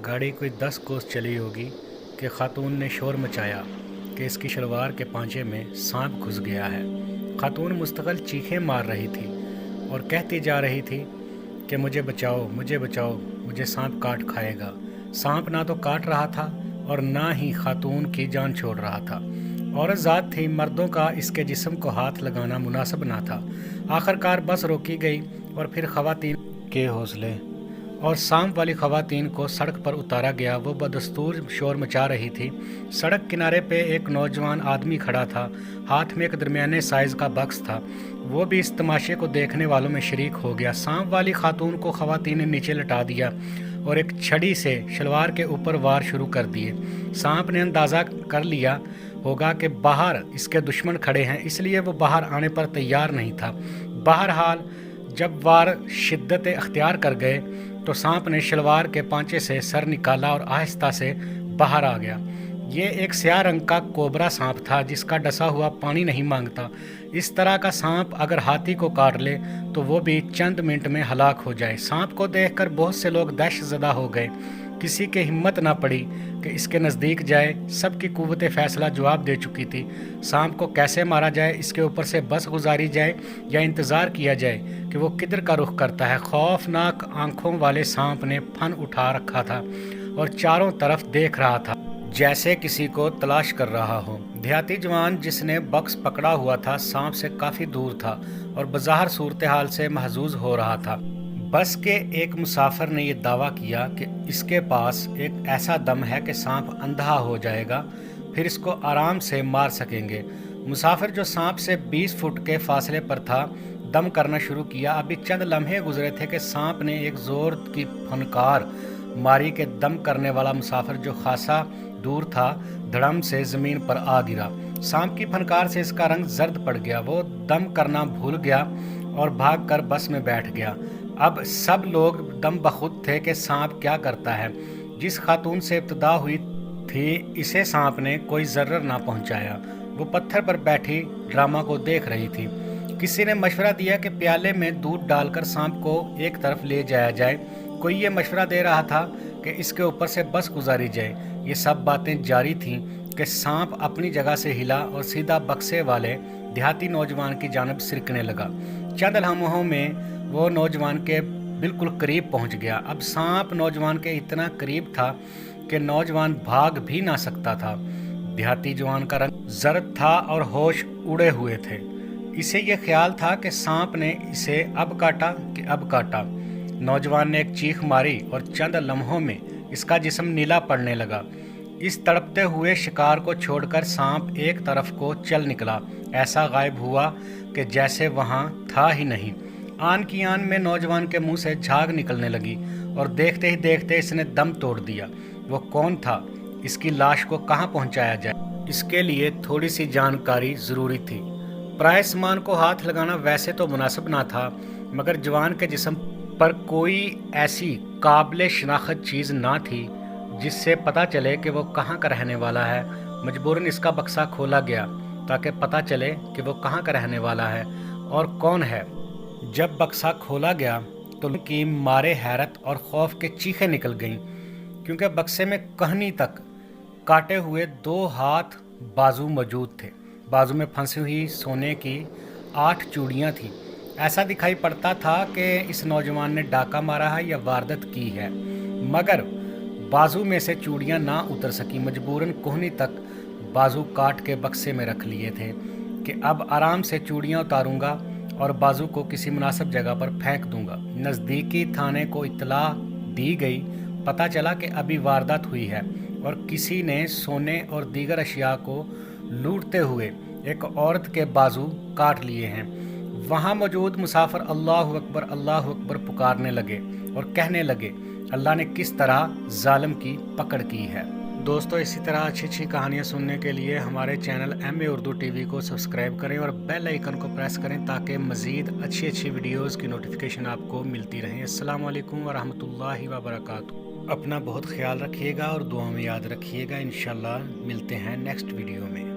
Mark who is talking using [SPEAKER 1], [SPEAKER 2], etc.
[SPEAKER 1] गाड़ी कोई 10 कोस चली होगी कि खातून ने शोर मचाया कि इसकी शलवार के पांचे में सांप घुस गया है। खातून मुस्तकिल चीखें मार रही थी और कहती जा रही थी कि मुझे बचाओ, मुझे बचाओ, मुझे सांप काट खाएगा। सांप ना तो काट रहा था और ना ही खातून की जान छोड़ रहा था। औरत ज़ात थी, मर्दों का इसके जिस्म को हाथ लगाना मुनासिब ना था। आखिरकार बस रोकी गई और फिर ख़वातीन के हौसले और सांप वाली ख़वातीन को सड़क पर उतारा गया। वो बदस्तूर शोर मचा रही थी। सड़क किनारे पे एक नौजवान आदमी खड़ा था, हाथ में एक दरमियाने साइज़ का बक्स था। वो भी इस तमाशे को देखने वालों में शरीक हो गया। सांप वाली खातून को ख़वातीन ने नीचे लटा दिया और एक छड़ी से शलवार के ऊपर वार शुरू कर दिए। सांप ने अंदाज़ा कर लिया होगा कि बाहर इसके दुश्मन खड़े हैं, इसलिए वो बाहर आने पर तैयार नहीं था। बहरहाल जब वार शिद्दत अख्तियार कर गए तो सांप ने शलवार के पांचे से सर निकाला और आहिस्ता से बाहर आ गया। ये एक स्याह रंग का कोबरा सांप था जिसका डसा हुआ पानी नहीं मांगता। इस तरह का सांप अगर हाथी को काट ले तो वो भी चंद मिनट में हलाक हो जाए। सांप को देखकर बहुत से लोग दहशतज़दा हो गए। किसी की हिम्मत ना पड़ी कि इसके नज़दीक जाए। सबकी कुव्वत फ़ैसला जवाब दे चुकी थी। सांप को कैसे मारा जाए, इसके ऊपर से बस गुजारी जाए या इंतज़ार किया जाए कि वो किधर का रुख करता है। खौफनाक आंखों वाले सांप ने फन उठा रखा था और चारों तरफ देख रहा था जैसे किसी को तलाश कर रहा हो। देहाती जवान जिसने बक्स पकड़ा हुआ था सांप से काफ़ी दूर था और बज़ाहिर सूरत हाल से महजूज हो रहा था। बस के एक मुसाफिर ने यह दावा किया कि इसके पास एक ऐसा दम है कि सांप अंधा हो जाएगा, फिर इसको आराम से मार सकेंगे। मुसाफिर जो सांप से 20 फुट के फासले पर था दम करना शुरू किया। अभी चंद लम्हे गुजरे थे कि सांप ने एक ज़ोर की फनकार मारी के दम करने वाला मुसाफिर जो खासा दूर था धड़म से ज़मीन पर आ गिरा। सांप की फनकार से इसका रंग जर्द पड़ गया। वो दम करना भूल गया और भागकर बस में बैठ गया। अब सब लोग दम बखुद थे कि सांप क्या करता है। जिस खातून से इब्तिदा हुई थी इसे सांप ने कोई ज़र्र ना पहुंचाया। वो पत्थर पर बैठी ड्रामा को देख रही थी। किसी ने मशवरा दिया कि प्याले में दूध डालकर सांप को एक तरफ ले जाया जाए। कोई ये मशवरा दे रहा था कि इसके ऊपर से बस गुजारी जाए। ये सब बातें जारी थीं कि सांप अपनी जगह से हिला और सीधा बक्से वाले देहाती नौजवान की जानिब सिरकने लगा। चंद लम्हों में वो नौजवान के बिल्कुल करीब पहुंच गया। अब सांप नौजवान के इतना करीब था कि नौजवान भाग भी ना सकता था। देहाती जवान का रंग जर्द था और होश उड़े हुए थे। इसे ये ख्याल था कि सांप ने इसे अब काटा कि अब काटा। नौजवान ने एक चीख मारी और चंद लम्हों में इसका जिस्म नीला पड़ने लगा। इस तड़पते हुए शिकार को छोड़कर सांप एक तरफ को चल निकला। ऐसा गायब हुआ कि जैसे वहाँ था ही नहीं। आन की आन में नौजवान के मुंह से झाग निकलने लगी और देखते ही देखते इसने दम तोड़ दिया। वो कौन था, इसकी लाश को कहाँ पहुँचाया जाए, इसके लिए थोड़ी सी जानकारी ज़रूरी थी। पराये सामान को हाथ लगाना वैसे तो मुनासिब ना था, मगर जवान के जिस्म पर कोई ऐसी काबिल शनाख्त चीज़ ना थी जिससे पता चले कि वो कहाँ का रहने वाला है। मजबूरन इसका बक्सा खोला गया ताकि पता चले कि वो कहाँ का रहने वाला है और कौन है। जब बक्सा खोला गया तो उनकी मारे हैरत और खौफ के चीखें निकल गईं, क्योंकि बक्से में कहनी तक काटे हुए 2 हाथ बाजू मौजूद थे। बाजू में फंसी हुई सोने की 8 चूड़ियाँ थीं। ऐसा दिखाई पड़ता था कि इस नौजवान ने डाका मारा है या वारदात की है, मगर बाजू में से चूड़ियाँ ना उतर सकी। मजबूरन कोहनी तक बाजू काट के बक्से में रख लिए थे कि अब आराम से चूड़ियाँ उतारूंगा और बाजू को किसी मुनासिब जगह पर फेंक दूंगा। नज़दीकी थाने को इत्तला दी गई। पता चला कि अभी वारदात हुई है और किसी ने सोने और दीगर अशिया को लूटते हुए एक औरत के बाजू काट लिए हैं। वहाँ मौजूद मुसाफिर अल्लाह अकबर पुकारने लगे और कहने लगे अल्लाह ने किस तरह जालिम की पकड़ की है। दोस्तों, इसी तरह अच्छी अच्छी कहानियाँ सुनने के लिए हमारे चैनल MA उर्दू TV को सब्सक्राइब करें और बेल आइकन को प्रेस करें ताकि मज़ीद अच्छी अच्छी वीडियोज़ की नोटिफिकेशन आपको मिलती रहें। अस्सलाम वालेकुम व रहमतुल्लाहि व बरकातुहू। अपना बहुत ख्याल रखिएगा और दुआ में याद रखिएगा। इंशाल्लाह मिलते हैं नेक्स्ट वीडियो में।